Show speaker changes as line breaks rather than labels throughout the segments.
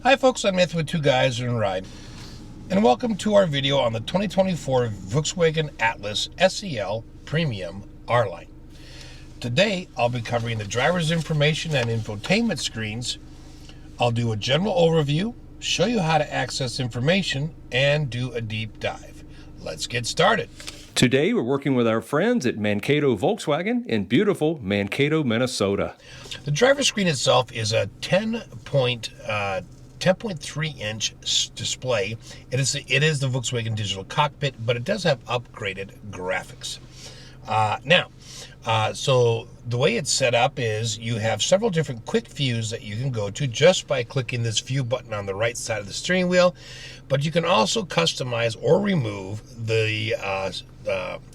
Hi folks, I'm Anthony with Two Guys in a Ride, and welcome to our video on the 2024 Volkswagen Atlas SEL Premium R-Line. Today, I'll be covering the driver's information and infotainment screens. I'll do a general overview, show you how to access information, and do a deep dive. Let's get started.
Today, we're working with our friends at Mankato Volkswagen in beautiful Mankato, Minnesota.
The driver's screen itself is a 10.3-inch display. It is the Volkswagen digital cockpit, but it does have upgraded graphics. So the way it's set up is you have several different quick views that you can go to just by clicking this view button on the right side of the steering wheel, but you can also customize or remove the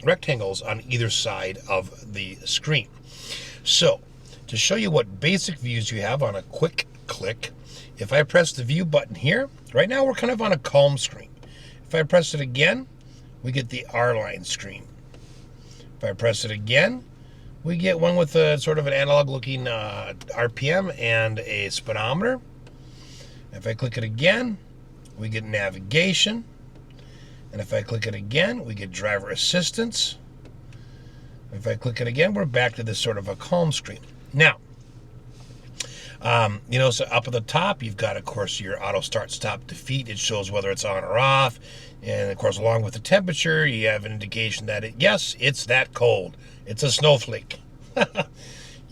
rectangles on either side of the screen. So to show you what basic views you have on a quick click, if I press the view button here, right now we're kind of on a calm screen. If I press it again, we get the R-Line screen. If I press it again, we get one with a sort of an analog looking RPM and a speedometer. If I click it again, we get navigation. And if I click it again, we get driver assistance. If I click it again, we're back to this sort of a calm screen. Now, so up at the top, you've got, of course, your auto start stop defeat. It shows whether it's on or off. And, of course, along with the temperature, you have an indication that, yes, it's that cold. It's a snowflake.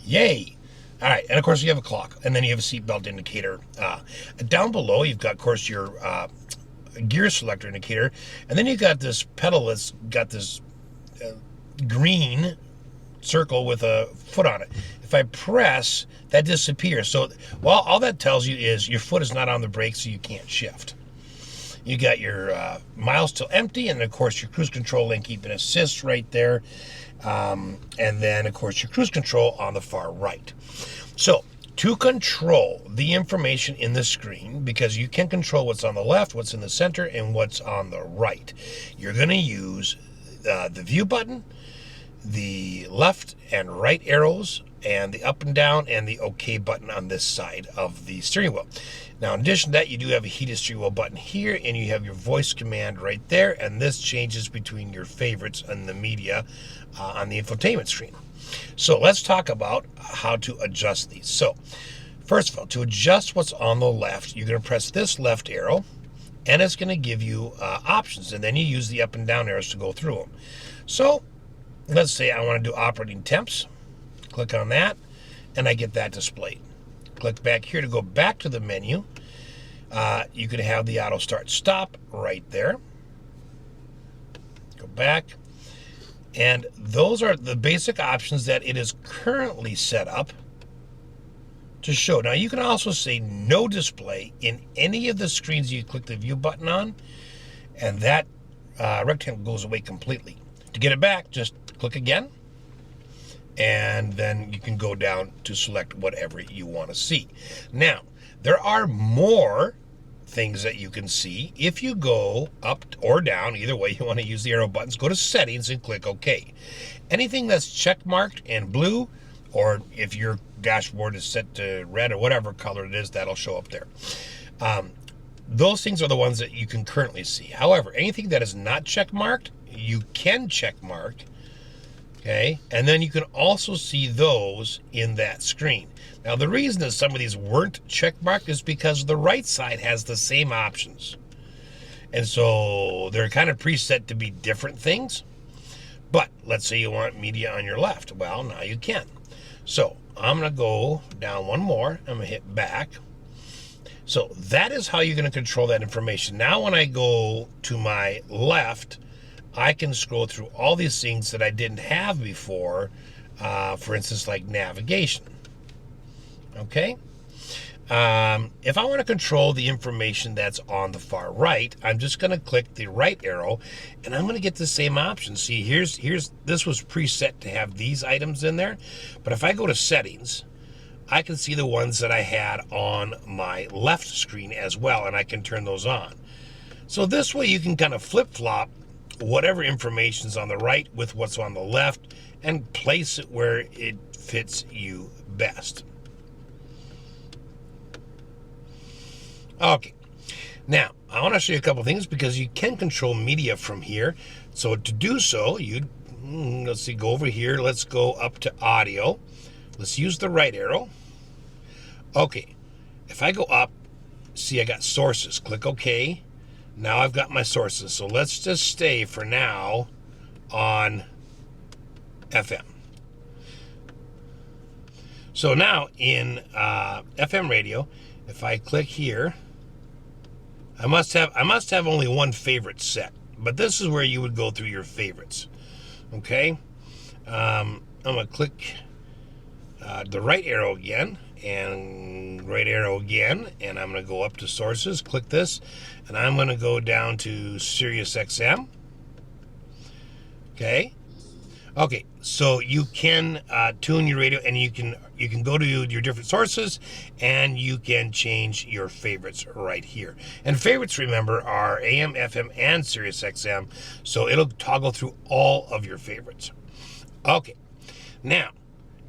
Yay. All right. And, of course, you have a clock. And then you have a seatbelt indicator. Down below, you've got, of course, your gear selector indicator. And then you've got this pedal that's got this green circle with a foot on it. If I press, that disappears. So, well, all that tells you is your foot is not on the brake, so you can't shift. You got your miles till empty, and of course your cruise control lane keep and assist right there. And then, of course, your cruise control on the far right. So, to control the information in the screen, because you can control what's on the left, what's in the center, and what's on the right, you're going to use the view button, the left and right arrows, and the up and down, and the OK button on this side of the steering wheel. Now, in addition to that, you do have a heated steering wheel button here, and you have your voice command right there, and this changes between your favorites and the media on the infotainment screen. So let's talk about how to adjust these. So first of all, to adjust what's on the left, you're going to press this left arrow, and it's going to give you options, and then you use the up and down arrows to go through them. So let's say I want to do operating temps. Click on that, and I get that displayed. Click back here to go back to the menu. You can have the auto start stop right there. Go back. And those are the basic options that it is currently set up to show. Now, you can also say no display in any of the screens you click the view button on, and that rectangle goes away completely. To get it back, just click again, and then you can go down to select whatever you want to see. Now, there are more things that you can see. If you go up or down, either way you want to use the arrow buttons, go to settings and click OK. Anything that's check marked in blue, or if your dashboard is set to red or whatever color it is, that'll show up there. Those things are the ones that you can currently see. However, anything that is not check marked, you can check mark. Okay, and then you can also see those in that screen. Now, the reason that some of these weren't checkmarked is because the right side has the same options. And so they're kind of preset to be different things. But let's say you want media on your left. Well, now you can. So I'm going to go down one more. I'm going to hit back. So that is how you're going to control that information. Now, when I go to my left, I can scroll through all these things that I didn't have before, for instance, like navigation. Okay? If I want to control the information that's on the far right, I'm just going to click the right arrow, and I'm going to get the same option. See, this was preset to have these items in there, but if I go to settings, I can see the ones that I had on my left screen as well, and I can turn those on. So this way you can kind of flip-flop whatever information's on the right with what's on the left and place it where it fits you best. Okay. Now, I want to show you a couple things because you can control media from here. So to do so, let's see, go over here. Let's go up to audio. Let's use the right arrow. Okay. If I go up, see I got sources. Click OK. Now I've got my sources. So let's just stay for now on FM. So now in FM radio, if I click here, I must have only one favorite set, but this is where you would go through your favorites. Okay, I'm gonna click the right arrow again and right arrow again, and I'm gonna go up to sources. Click this, and I'm gonna go down to Sirius XM. Okay, so you can tune your radio, and you can go to your different sources, and you can change your favorites right here. And favorites, remember, are AM, FM, and Sirius XM, so it'll toggle through all of your favorites. Okay, now,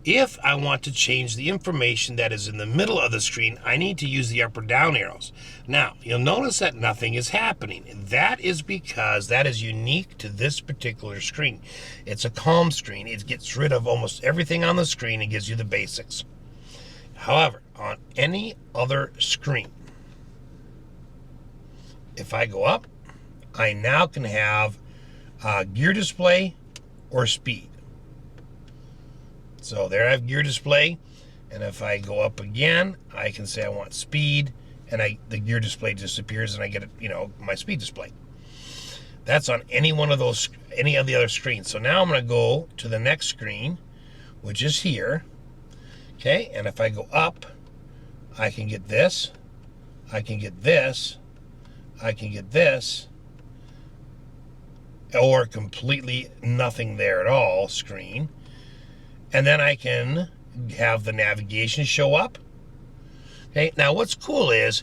if I want to change the information that is in the middle of the screen, I need to use the up or down arrows. Now, you'll notice that nothing is happening. That is because that is unique to this particular screen. It's a calm screen. It gets rid of almost everything on the screen and gives you the basics. However, on any other screen, if I go up, I now can have gear display or speed. So there I have gear display, and if I go up again, I can say I want speed, and the gear display disappears, and I get my speed display. That's on any of the other screens. So now I'm going to go to the next screen, which is here. Okay, and if I go up, I can get this, I can get this, I can get this, or completely nothing there at all screen. And then I can have the navigation show up. Okay, now what's cool is,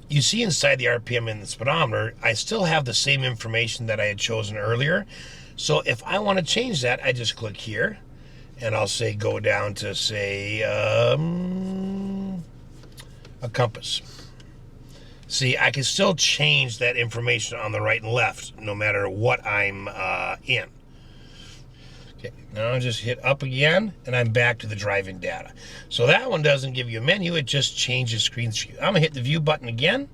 you see inside the RPM and the speedometer, I still have the same information that I had chosen earlier. So if I want to change that, I just click here, and I'll say go down to, say, a compass. See, I can still change that information on the right and left, no matter what I'm in. Okay, now I'll just hit up again, and I'm back to the driving data. So that one doesn't give you a menu, it just changes screens for you. I'm going to hit the view button again.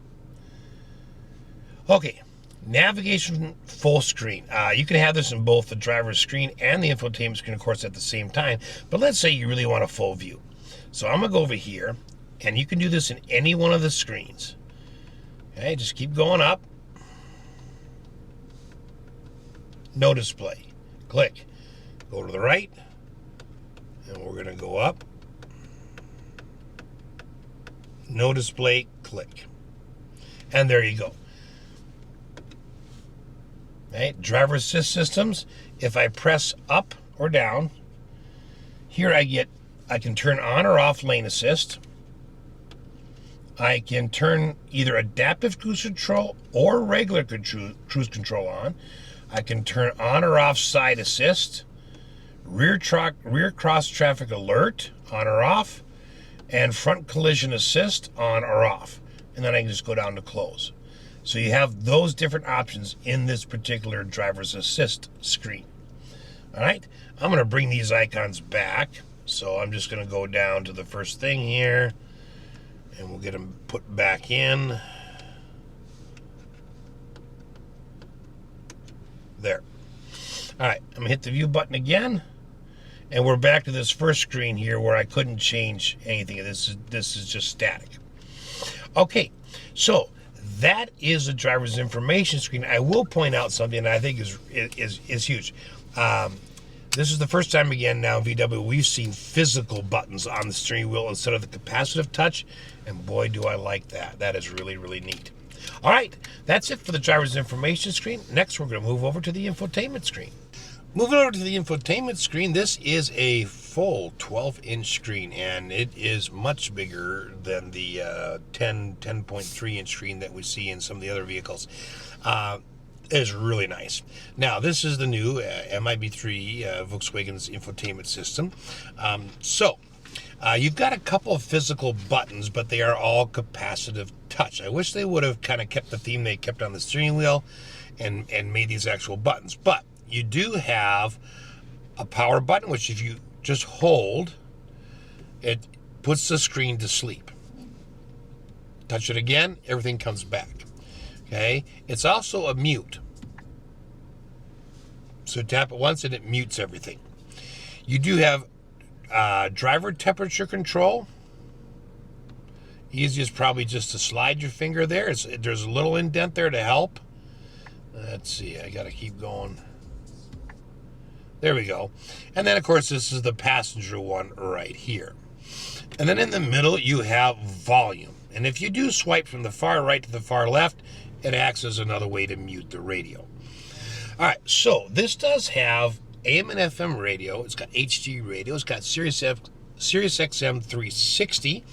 Okay, navigation full screen. You can have this in both the driver's screen and the infotainment screen, of course, at the same time. But let's say you really want a full view. So I'm going to go over here, and you can do this in any one of the screens. Okay, just keep going up. No display. Click. Go to the right, and we're going to go up. No display, click. And there you go. Okay, driver assist systems. If I press up or down, here I can turn on or off lane assist. I can turn either adaptive cruise control or regular cruise control on. I can turn on or off side assist. Rear cross traffic alert on or off, and front collision assist on or off, and then I can just go down to close. So you have those different options in this particular driver's assist screen. All right, I'm going to bring these icons back, so I'm just going to go down to the first thing here, and we'll get them put back in. There. All right, I'm going to hit the view button again. And we're back to this first screen here where I couldn't change anything. This is just static. Okay, so that is the driver's information screen. I will point out something that I think is huge. This is the first time again now in VW we've seen physical buttons on the steering wheel instead of the capacitive touch, and boy do I like that. That is really, really neat. All right, that's it for the driver's information screen. Next, we're going to move over to the infotainment screen. Moving over to the infotainment screen, this is a full 12-inch screen, and it is much bigger than the 10.3-inch screen that we see in some of the other vehicles. It is really nice. Now, this is the new MIB3 Volkswagen's infotainment system. You've got a couple of physical buttons, but they are all capacitive touch. I wish they would have kind of kept the theme they kept on the steering wheel and made these actual buttons. But you do have a power button, which if you just hold, it puts the screen to sleep. Touch it again, everything comes back. Okay, it's also a mute. So tap it once and it mutes everything. You do have driver temperature control. Easiest probably just to slide your finger there. There's a little indent there to help. Let's see, I gotta keep going. There we go. And then of course this is the passenger one right here. And then in the middle you have volume. And if you do swipe from the far right to the far left, it acts as another way to mute the radio. All right, so this does have AM and FM radio. It's got HD radio. It's got Sirius XM 360.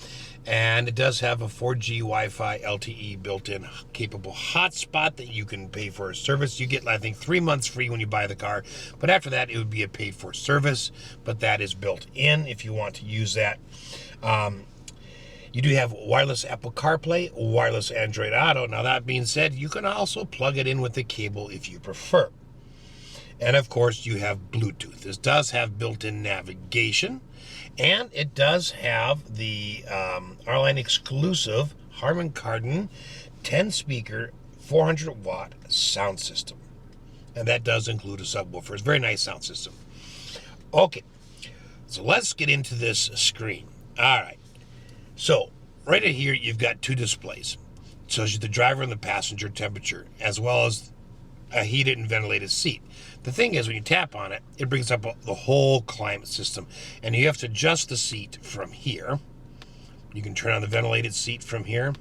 And it does have a 4G Wi-Fi LTE built-in capable hotspot that you can pay for a service. You get, I think, 3 months free when you buy the car. But after that, it would be a paid-for service. But that is built in if you want to use that. You do have wireless Apple CarPlay, wireless Android Auto. Now, that being said, you can also plug it in with the cable if you prefer. And, of course, you have Bluetooth. This does have built-in navigation. And it does have the R-Line exclusive Harman Kardon 10-speaker, 400-watt sound system. And that does include a subwoofer. It's a very nice sound system. Okay, so let's get into this screen. All right. So right in here, you've got two displays. It shows you the driver and the passenger temperature, as well as a heated and ventilated seat. The thing is, when you tap on it, it brings up the whole climate system, and you have to adjust the seat from here. You can turn on the ventilated seat from here,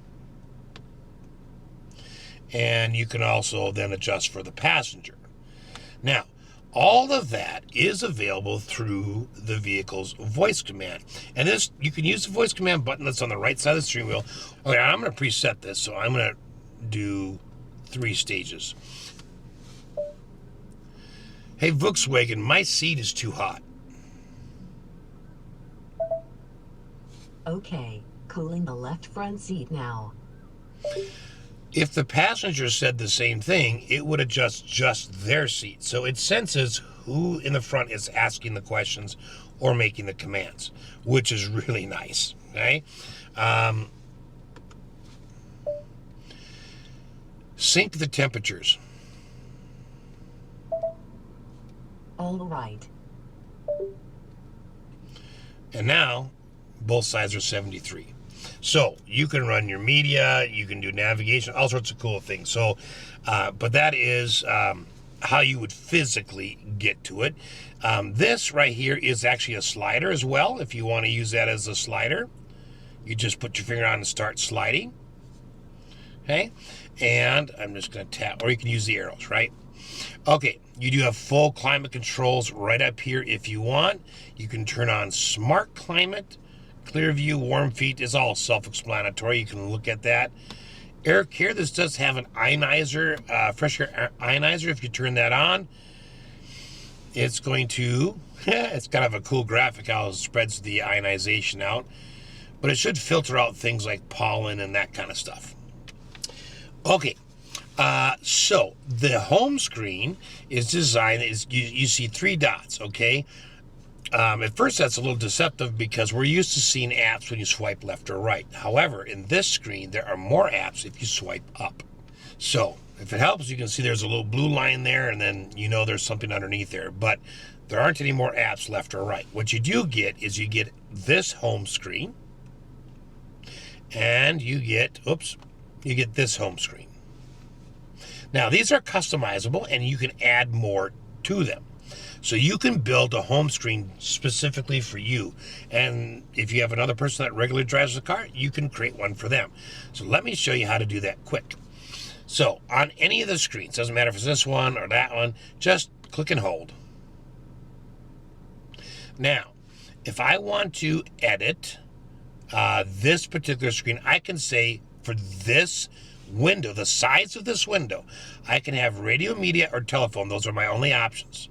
and you can also then adjust for the passenger. Now, all of that is available through the vehicle's voice command. And this, you can use the voice command button that's on the right side of the steering wheel. Okay, I'm going to preset this, so I'm going to do 3 stages. Hey, Volkswagen, my seat is too hot.
Okay, cooling the left front seat now.
If the passenger said the same thing, it would adjust just their seat. So it senses who in the front is asking the questions or making the commands, which is really nice, okay? Sync the temperatures.
All right.
And now, both sides are 73. So you can run your media, you can do navigation, all sorts of cool things. So, but that is how you would physically get to it. This right here is actually a slider as well. If you want to use that as a slider, you just put your finger on and start sliding. Okay, and I'm just going to tap, or you can use the arrows, right? Okay, you do have full climate controls right up here if you want. You can turn on smart climate. Clear view, warm feet is all self-explanatory. You can look at that. Air care, this does have an ionizer, fresh air ionizer. If you turn that on, it's going to, it's kind of a cool graphic how it spreads the ionization out. But it should filter out things like pollen and that kind of stuff. Okay, so the home screen is designed, you see 3 dots, okay? At first, that's a little deceptive because we're used to seeing apps when you swipe left or right. However, in this screen, there are more apps if you swipe up. So, if it helps, you can see there's a little blue line there, and then you know there's something underneath there. But there aren't any more apps left or right. What you do get is you get this home screen, and you get, you get this home screen. Now, these are customizable, and you can add more to them. So you can build a home screen specifically for you. And if you have another person that regularly drives the car, you can create one for them. So let me show you how to do that quick. So on any of the screens, doesn't matter if it's this one or that one, just click and hold. Now, if I want to edit this particular screen, I can say for this window, the size of this window, I can have radio, media, or telephone. Those are my only options.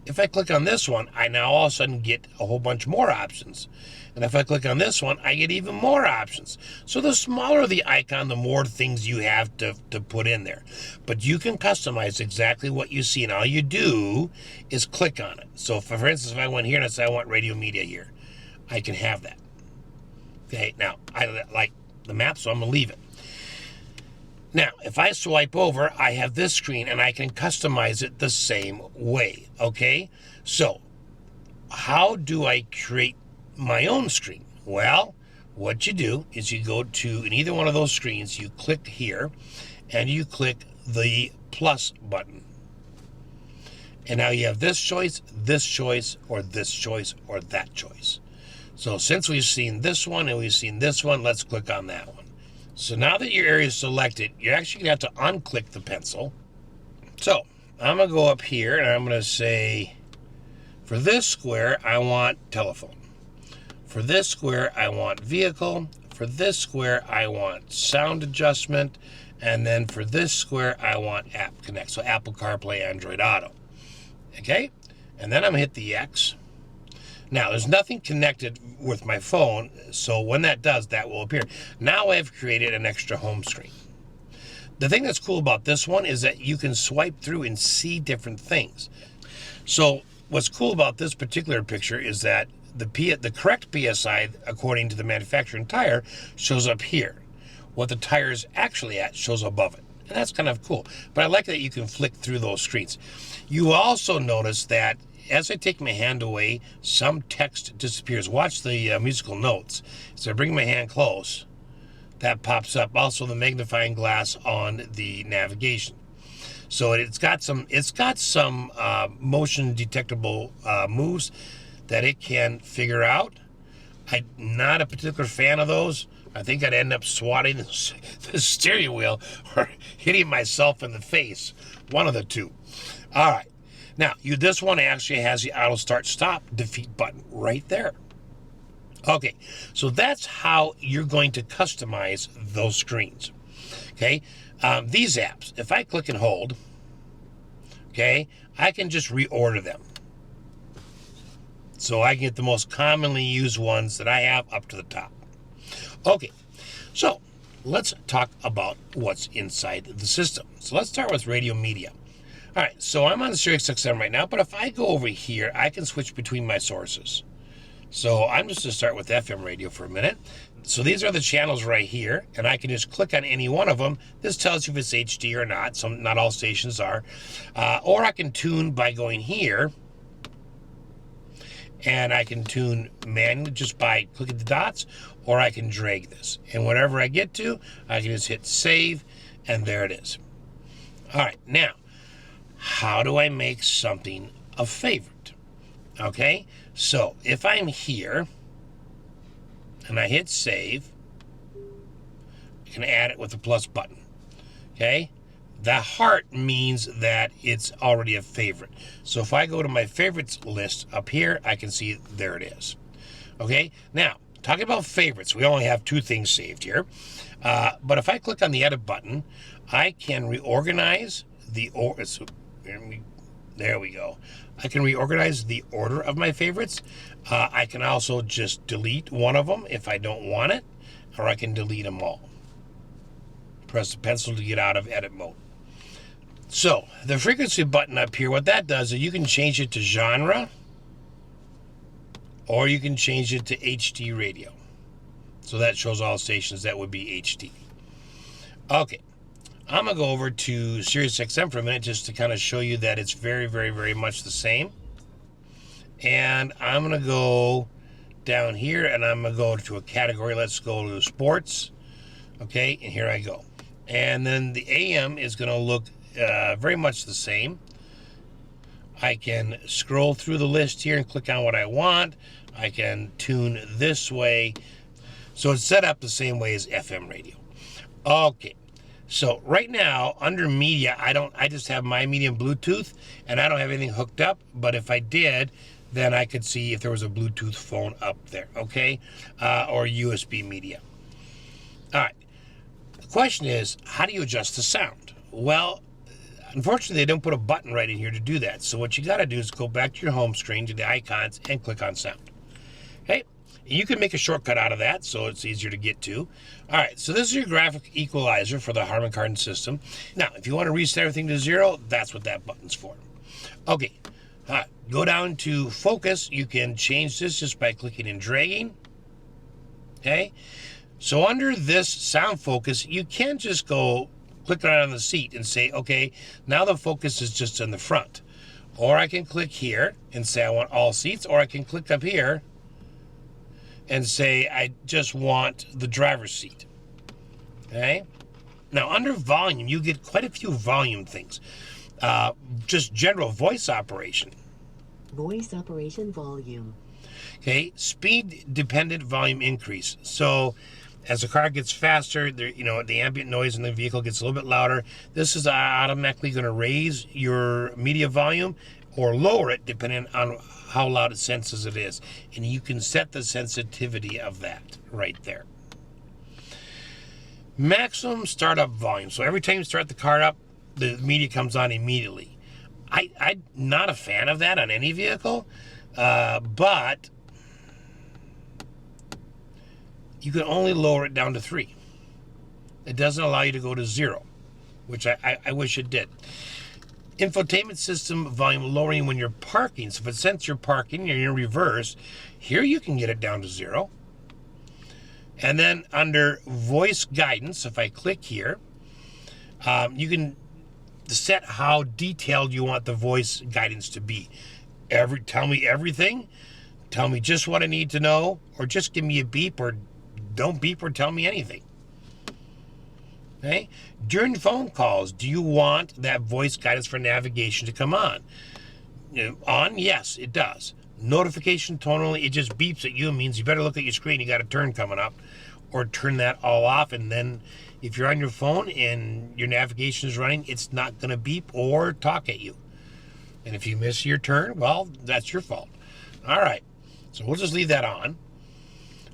If I click on this one, I now all of a sudden get a whole bunch more options. And if I click on this one, I get even more options. So the smaller the icon, the more things you have to put in there. But you can customize exactly what you see, and all you do is click on it. So for instance, if I went here and I say I want radio media here, I can have that. Okay, now I like the map, so I'm gonna leave it. Now, if I swipe over, I have this screen and I can customize it the same way, okay? So, how do I create my own screen? Well, what you do is you go to in either one of those screens, you click here, and you click the plus button. And now you have this choice, or this choice, or that choice. So since we've seen this one and we've seen this one, let's click on that one. So now that your area is selected, you're actually going to have to unclick the pencil. So I'm going to go up here and I'm going to say, for this square, I want telephone. For this square, I want vehicle. For this square, I want sound adjustment. And then for this square, I want App Connect. So Apple CarPlay, Android Auto. Okay? And then I'm going to hit the X. Now, there's nothing connected with my phone, so when that does, that will appear. Now I've created an extra home screen. The thing that's cool about this one is that you can swipe through and see different things. So what's cool about this particular picture is that the correct PSI, according to the manufacturer and tire, shows up here. What the tire is actually at shows above it. And that's kind of cool. But I like that you can flick through those screens. You also notice that as I take my hand away, some text disappears. Watch the musical notes. As I bring my hand close, that pops up. Also, the magnifying glass on the navigation. So it's got some motion detectable moves that it can figure out. I'm not a particular fan of those. I think I'd end up swatting the steering wheel or hitting myself in the face. One of the two. All right. Now, this one actually has the auto start stop defeat button right there. Okay, so that's how you're going to customize those screens. Okay, these apps, if I click and hold, okay, I can just reorder them. So I can get the most commonly used ones that I have up to the top. Okay, so let's talk about what's inside the system. So let's start with radio media. All right, so I'm on the Sirius XM right now, but if I go over here, I can switch between my sources. So I'm just going to start with FM radio for a minute. So these are the channels right here, and I can just click on any one of them. This tells you if it's HD or not. Not all stations are. Or I can tune by going here, and I can tune manually just by clicking the dots, or I can drag this. And whatever I get to, I can just hit save, and there it is. All right, now, how do I make something a favorite? Okay, so if I'm here and I hit save, I can add it with the plus button. Okay, the heart means that it's already a favorite. So if I go to my favorites list up here, I can see there it is. Okay, now talking about favorites, we only have two things saved here. But if I click on the edit button, I can reorganize there we go. I can reorganize the order of my favorites. I can also just delete one of them if I don't want it, or I can delete them all. Press the pencil to get out of edit mode. So the frequency button up here, what that does is you can change it to genre, or you can change it to HD radio. So that shows all stations that would be HD. Okay. I'm going to go over to Sirius XM for a minute just to kind of show you that it's very, very, very much the same. And I'm going to go down here and I'm going to go to a category. Let's go to sports. Okay, and here I go. And then the AM is going to look very much the same. I can scroll through the list here and click on what I want. I can tune this way. So it's set up the same way as FM radio. Okay. So right now, under media, I just have my medium Bluetooth, and I don't have anything hooked up. But if I did, then I could see if there was a Bluetooth phone up there, okay? Or USB media. All right. The question is, how do you adjust the sound? Well, unfortunately, they don't put a button right in here to do that. So what you got to do is go back to your home screen, to the icons, and click on sound. Okay? You can make a shortcut out of that so it's easier to get to. All right, so this is your graphic equalizer for the Harman Kardon system. Now, if you want to reset everything to 0, that's what that button's for. Okay, go down to focus. You can change this just by clicking and dragging. Okay, so under this sound focus, you can just go click right on the seat and say, okay, now the focus is just in the front. Or I can click here and say I want all seats, or I can click up here and say I just want the driver's seat. Okay? Now under volume, you get quite a few volume things. Just general voice operation.
Voice operation volume.
Okay, speed dependent volume increase. So as the car gets faster, the ambient noise in the vehicle gets a little bit louder. This is automatically going to raise your media volume or lower it depending on how loud it senses it is. And you can set the sensitivity of that right there. Maximum startup volume. So every time you start the car up, the media comes on immediately. I'm not a fan of that on any vehicle, but you can only lower it down to 3. It doesn't allow you to go to 0, which I wish it did. Infotainment system volume lowering when you're parking. So if it senses you're parking, you're in reverse, here you can get it down to 0. And then under voice guidance, if I click here, you can set how detailed you want the voice guidance to be. Tell me everything, tell me just what I need to know, or just give me a beep, or don't beep or tell me anything. Okay? During phone calls, do you want that voice guidance for navigation to come on? On? Yes, it does. Notification tone only, it just beeps at you. It means you better look at your screen. You got a turn coming up. Or turn that all off, and then if you're on your phone and your navigation is running, it's not going to beep or talk at you. And if you miss your turn, well, that's your fault. All right, so we'll just leave that on.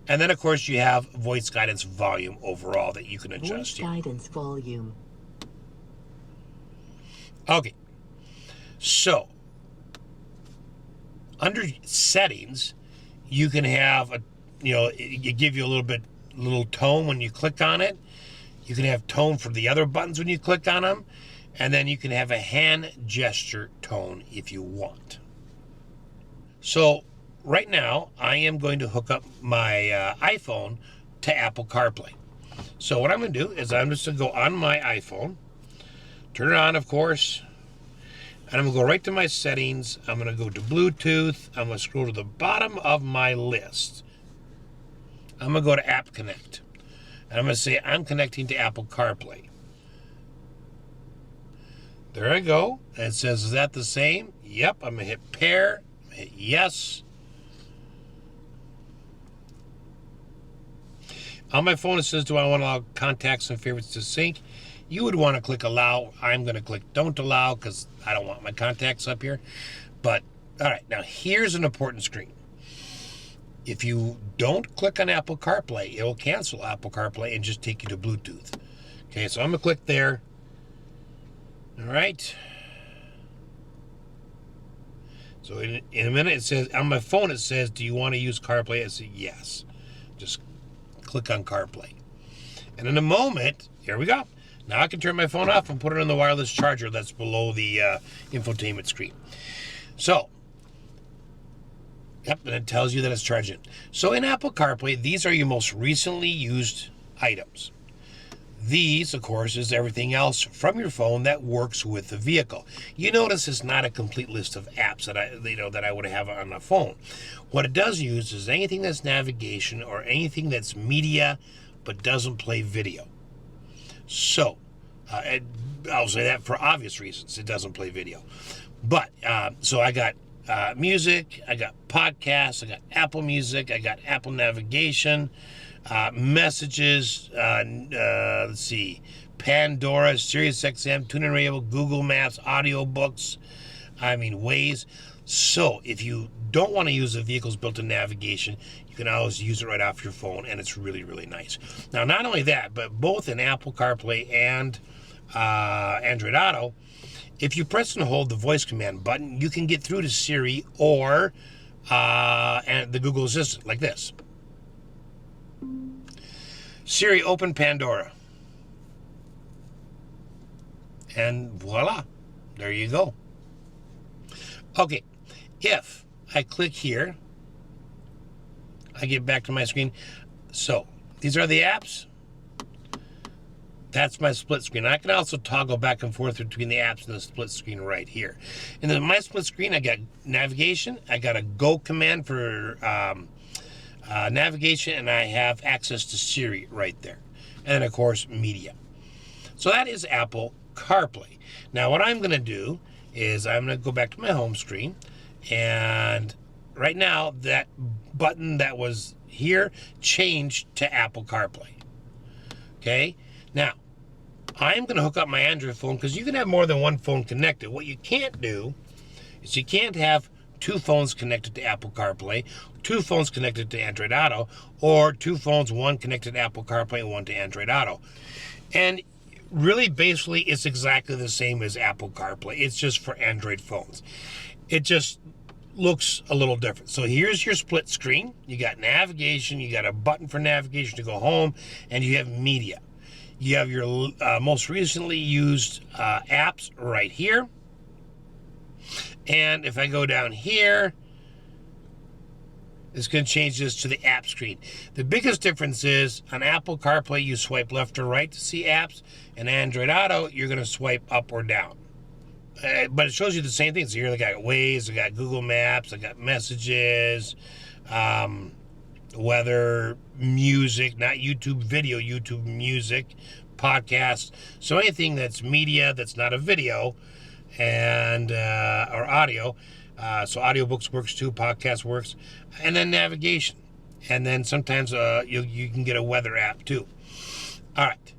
And then, of course, you have voice guidance volume overall that you can adjust here.
Voice guidance volume.
Okay, so under settings, you can have it give you a little tone when you click on it. You can have tone for the other buttons when you click on them, and then you can have a hand gesture tone if you want. So right now I am going to hook up my iPhone to Apple CarPlay. So what I'm going to do is I'm just going to go on my iPhone, turn it on, of course, and I'm going to go right to my settings. I'm going to go to Bluetooth. I'm going to scroll to the bottom of my list. I'm going to go to App Connect. And I'm going to say I'm connecting to Apple CarPlay. There I go. And it says, is that the same? Yep. I'm going to hit pair. I'm going to hit yes. On my phone it says, do I want to allow contacts and favorites to sync? You would want to click allow. I'm going to click don't allow because I don't want my contacts up here. But, all right. Now, here's an important screen. If you don't click on Apple CarPlay, it will cancel Apple CarPlay and just take you to Bluetooth. Okay, so I'm going to click there. All right. So in a minute, it says, on my phone, it says, do you want to use CarPlay? I say, yes. Just click on CarPlay. And in a moment, here we go. Now I can turn my phone off and put it on the wireless charger that's below the infotainment screen. So, yep, and it tells you that it's charging. So in Apple CarPlay, these are your most recently used items. These, of course, is everything else from your phone that works with the vehicle. You notice it's not a complete list of apps that I would have on a phone. What it does use is anything that's navigation or anything that's media but doesn't play video. So, I'll say that for obvious reasons. It doesn't play video. But, so I got music, I got podcasts, I got Apple Music, I got Apple Navigation, messages, let's see, Pandora, SiriusXM, TuneIn Radio, Google Maps, audiobooks, Waze. So if you don't want to use the vehicle's built-in navigation, you can always use it right off your phone, and it's really, really nice. Now, not only that, but both in Apple CarPlay and Android Auto, if you press and hold the voice command button, you can get through to Siri or and the Google Assistant like this. Siri, open Pandora. And voila, there you go. Okay, if I click here, I get back to my screen. So these are the apps. That's my split screen. I can also toggle back and forth between the apps and the split screen right here. And then my split screen, I got navigation. I got a go command for navigation, and I have access to Siri right there. And then, of course, media. So that is Apple CarPlay. Now, what I'm going to do is I'm going to go back to my home screen. And right now, that button that was here changed to Apple CarPlay. Okay? Now, I'm going to hook up my Android phone because you can have more than one phone connected. What you can't do is you can't have two phones connected to Apple CarPlay, two phones connected to Android Auto, or two phones, one connected to Apple CarPlay and one to Android Auto. And really, basically, it's exactly the same as Apple CarPlay. It's just for Android phones. It just looks a little different. So here's your split screen. You got navigation, you got a button for navigation to go home, and you have media. You have your most recently used apps right here. And if I go down here, it's going to change this to the app screen. The biggest difference is on Apple CarPlay, you swipe left or right to see apps. And Android Auto, you're going to swipe up or down. But it shows you the same thing. So here I got Waze, I got Google Maps, I got messages, weather, music, not YouTube video, YouTube music, podcasts. So anything that's media that's not a video and or audio. So audiobooks works too, podcast works, and then navigation. And then sometimes you can get a weather app too. All right.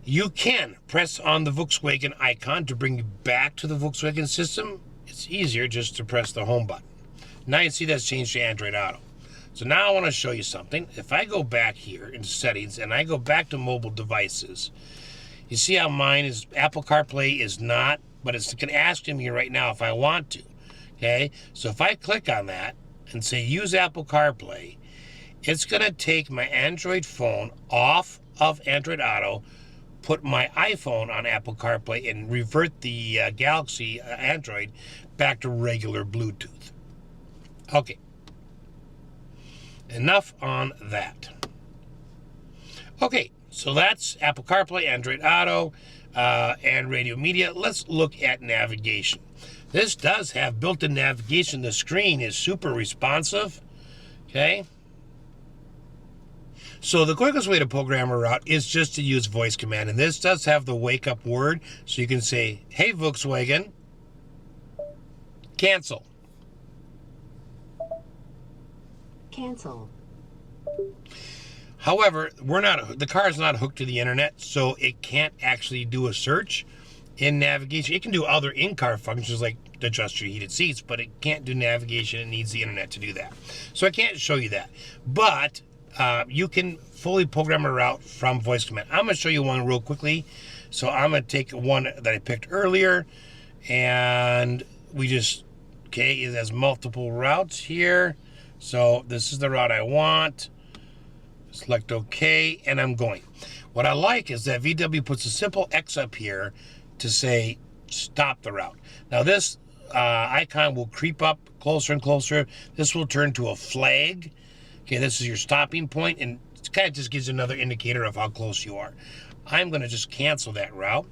You can press on the Volkswagen icon to bring you back to the Volkswagen system. It's easier just to press the home button. Now you see that's changed to Android Auto. So now I want to show you something. If I go back here into settings and I go back to mobile devices, you see how mine is Apple CarPlay is not, but it's going to ask me right now if I want to. Okay, so if I click on that and say use Apple CarPlay, it's going to take my Android phone off of Android Auto, put my iPhone on Apple CarPlay, and revert the Galaxy Android back to regular Bluetooth. Okay, enough on that. Okay, so that's Apple CarPlay, Android Auto, and radio media. Let's look at navigation. This does have built-in navigation. The screen is super responsive. Okay. So the quickest way to program a route is just to use voice command. And this does have the wake up word. So you can say, hey, Volkswagen, cancel.
Cancel.
However, the car is not hooked to the internet, so it can't actually do a search in navigation. It can do other in-car functions like adjust your heated seats, but it can't do navigation. It needs the internet to do that. So I can't show you that. But you can fully program a route from voice command. I'm going to show you one real quickly. So I'm going to take one that I picked earlier, and it has multiple routes here. So this is the route I want. Select OK, and I'm going. What I like is that VW puts a simple X up here to say stop the route. Now this icon will creep up closer and closer. This will turn to a flag. Okay, this is your stopping point, and it kind of just gives you another indicator of how close you are. I'm going to just cancel that route.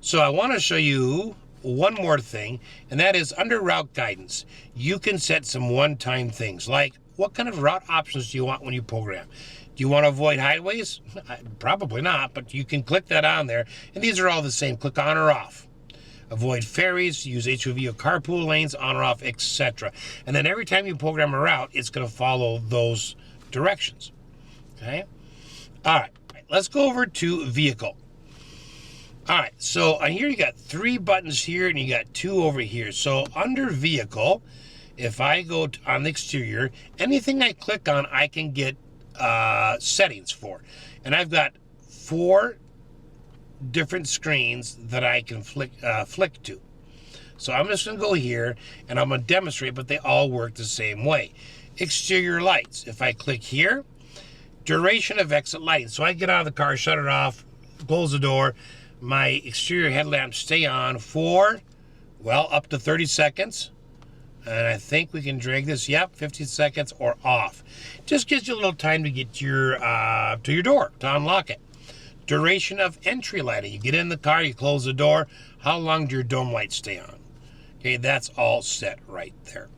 So I want to show you one more thing, and that is under route guidance, you can set some one-time things like what kind of route options do you want when you program? Do you want to avoid highways? Probably not, but you can click that on there, and these are all the same. Click on or off. Avoid ferries, use HOV or carpool lanes, on or off, etc. And then every time you program a route, it's going to follow those directions. Okay? All right, let's go over to vehicle. All right, so on here you got 3 buttons here, and you got 2 over here. So under vehicle, if I go on the exterior, anything I click on, I can get settings for. And I've got 4 different screens that I can flick to. So I'm just going to go here, and I'm going to demonstrate, but they all work the same way. Exterior lights. If I click here, Duration of exit lighting. So I get out of the car, shut it off, close the door. My exterior headlamps stay on for, well, up to 30 seconds. And I think we can drag this, yep, 50 seconds or off. Just gives you a little time to get to your door, to unlock it. Duration of entry lighting. You get in the car, you close the door. How long do your dome lights stay on? Okay, that's all set right there.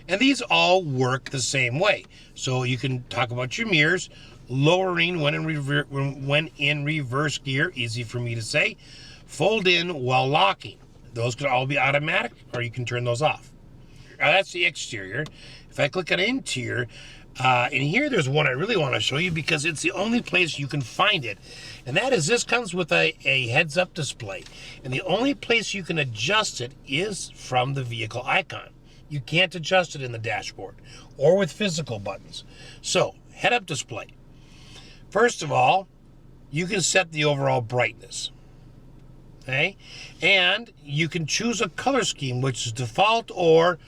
And these all work the same way. So you can talk about your mirrors, lowering when in reverse gear, easy for me to say. Fold in while locking. Those can all be automatic, or you can turn those off. That's the exterior. If I click on interior, in here there's one I really want to show you because it's the only place you can find it. And that is, this comes with a heads-up display. And the only place you can adjust it is from the vehicle icon. You can't adjust it in the dashboard or with physical buttons. So, head-up display. First of all, you can set the overall brightness. Okay? And you can choose a color scheme, which is default or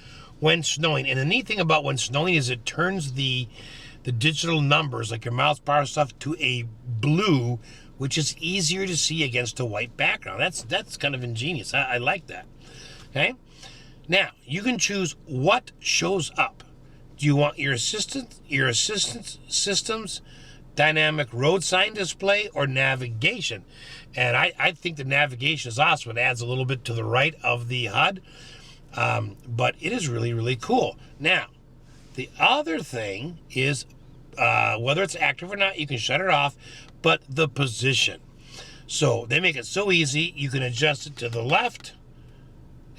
when snowing. And the neat thing about when snowing is it turns the digital numbers, like your miles per hour stuff, to a blue, which is easier to see against a white background. That's kind of ingenious. I like that. Okay? Now, you can choose what shows up. Do you want your assistance systems, dynamic road sign display, or navigation? And I think the navigation is awesome. It adds a little bit to the right of the HUD, but it is really, really cool. Now, the other thing is whether it's active or not, you can shut it off, but the position. So they make it so easy, you can adjust it to the left.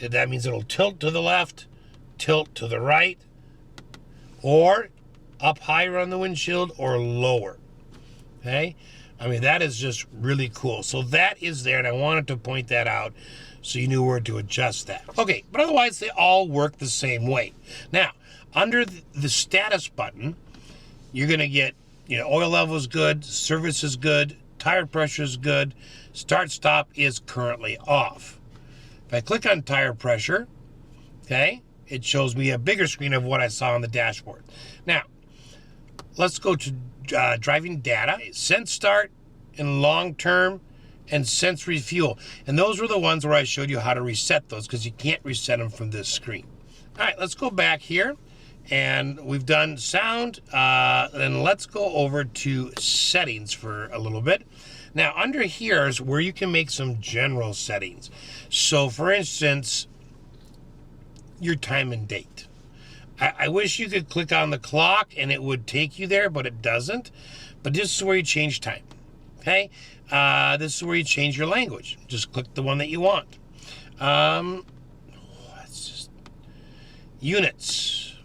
That means it'll tilt to the left, tilt to the right, or up higher on the windshield or lower. Okay? I mean, that is just really cool. So that is there, and I wanted to point that out so you knew where to adjust that. Okay, but otherwise they all work the same way. Now, under the status button, you're going to get, oil level is good, service is good, tire pressure is good, start stop is currently off. If I click on tire pressure, okay, it shows me a bigger screen of what I saw on the dashboard. Now, let's go to driving data, sense start and long term, and sense refuel. And those were the ones where I showed you how to reset those because you can't reset them from this screen. All right, let's go back here. And we've done sound. Then let's go over to settings for a little bit. Now, under here is where you can make some general settings. So, for instance, your time and date. I wish you could click on the clock and it would take you there, but it doesn't. But this is where you change time. Okay? This is where you change your language. Just click the one that you want. It's just units.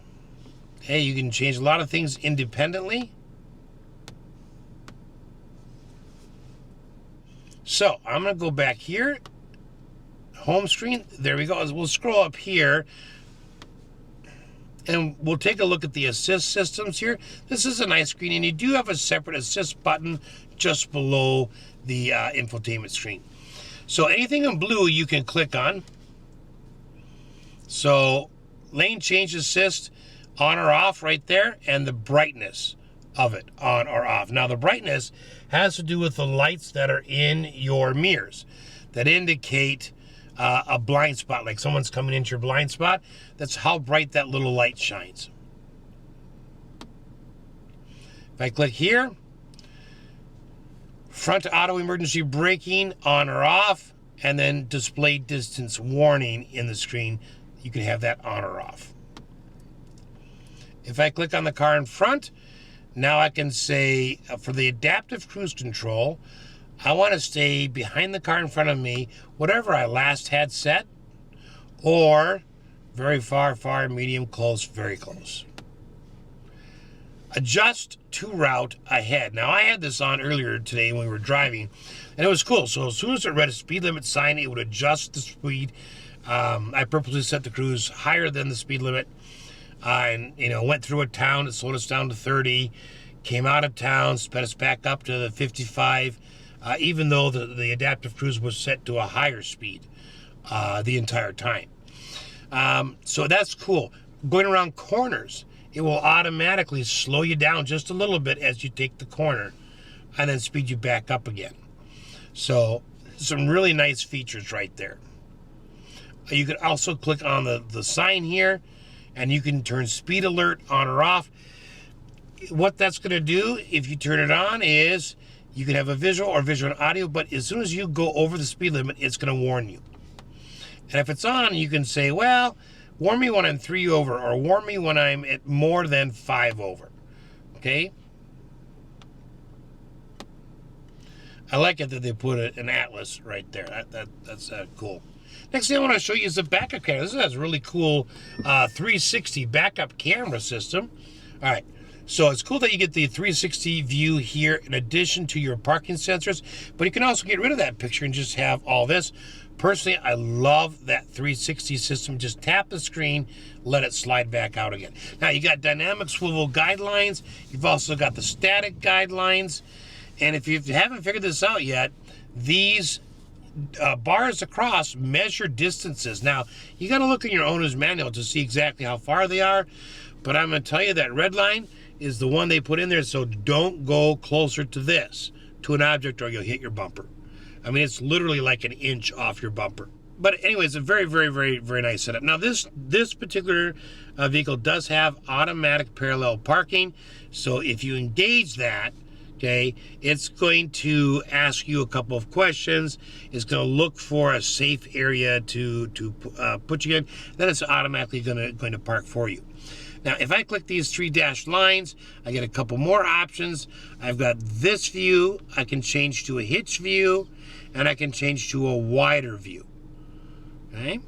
Okay, you can change a lot of things independently. So I'm going to go back here. Home screen. There we go. We'll scroll up here. And we'll take a look at the assist systems here. This is a nice screen, and you do have a separate assist button just below the infotainment screen. So anything in blue you can click on. So lane change assist, on or off right there, and the brightness of it, on or off. Now the brightness has to do with the lights that are in your mirrors that indicate a blind spot, like someone's coming into your blind spot. That's how bright that little light shines. If I click here, front auto emergency braking, on or off, and then display distance warning in the screen, you can have that on or off. If I click on the car in front, now I can say for the adaptive cruise control, I want to stay behind the car in front of me, whatever I last had set, or very far, far, medium, close, very close. Adjust to route ahead. Now, I had this on earlier today when we were driving, and it was cool. So as soon as it read a speed limit sign, it would adjust the speed. I purposely set the cruise higher than the speed limit, and went through a town. It slowed us down to 30, came out of town, sped us back up to the 55. Even though the adaptive cruise was set to a higher speed the entire time. So that's cool. Going around corners, it will automatically slow you down just a little bit as you take the corner and then speed you back up again. So some really nice features right there. You could also click on the sign here and you can turn speed alert on or off. What that's going to do if you turn it on is you can have a visual or visual and audio, but as soon as you go over the speed limit, it's going to warn you. And if it's on, you can say, well, warn me when I'm 3 over, or warn me when I'm at more than 5 over. Okay? I like it that they put an atlas right there. That's cool. Next thing I want to show you is the backup camera. This has a really cool 360 backup camera system. All right. So it's cool that you get the 360 view here in addition to your parking sensors, but you can also get rid of that picture and just have all this. Personally, I love that 360 system. Just tap the screen, let it slide back out again. Now you got dynamic swivel guidelines. You've also got the static guidelines. And if you haven't figured this out yet, these bars across measure distances. Now, you got to look in your owner's manual to see exactly how far they are, but I'm going to tell you that red line is the one they put in there, so don't go closer to this, to an object, or you'll hit your bumper. I mean, it's literally like an inch off your bumper. But anyways, a very, very, very, very nice setup. Now, this particular vehicle does have automatic parallel parking, so if you engage that, okay, it's going to ask you a couple of questions. It's going to look for a safe area to put you in. Then it's automatically going to park for you. Now, if I click these 3 dashed lines, I get a couple more options. I've got this view. I can change to a hitch view, and I can change to a wider view. Okay.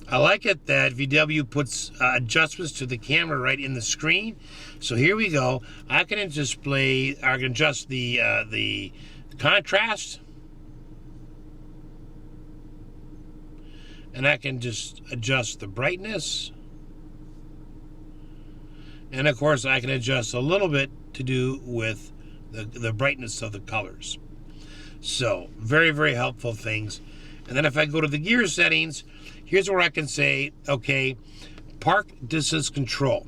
I like it that VW puts adjustments to the camera right in the screen. So here we go. I can adjust the contrast, and I can just adjust the brightness, and of course I can adjust a little bit to do with the brightness of the colors. So very, very helpful things. And then if I go to the gear settings, here's where I can say, okay, park distance control.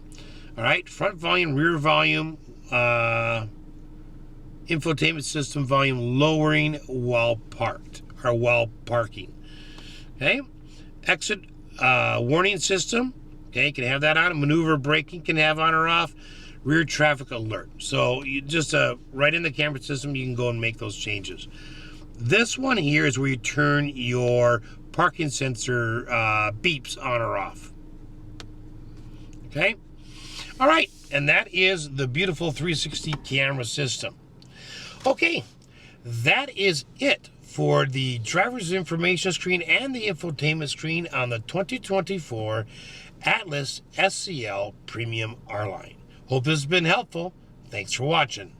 All right, front volume, rear volume, infotainment system volume lowering while parked, or while parking. Okay, exit warning system. Okay, you can have that on. Maneuver braking can have on or off. Rear traffic alert. So you just right in the camera system, you can go and make those changes. This one here is where you turn your parking sensor beeps on or off. Okay? All right, and that is the beautiful 360 camera system. Okay, that is it for the driver's information screen and the infotainment screen on the 2024 Atlas SCL Premium R-Line. Hope this has been helpful. Thanks for watching.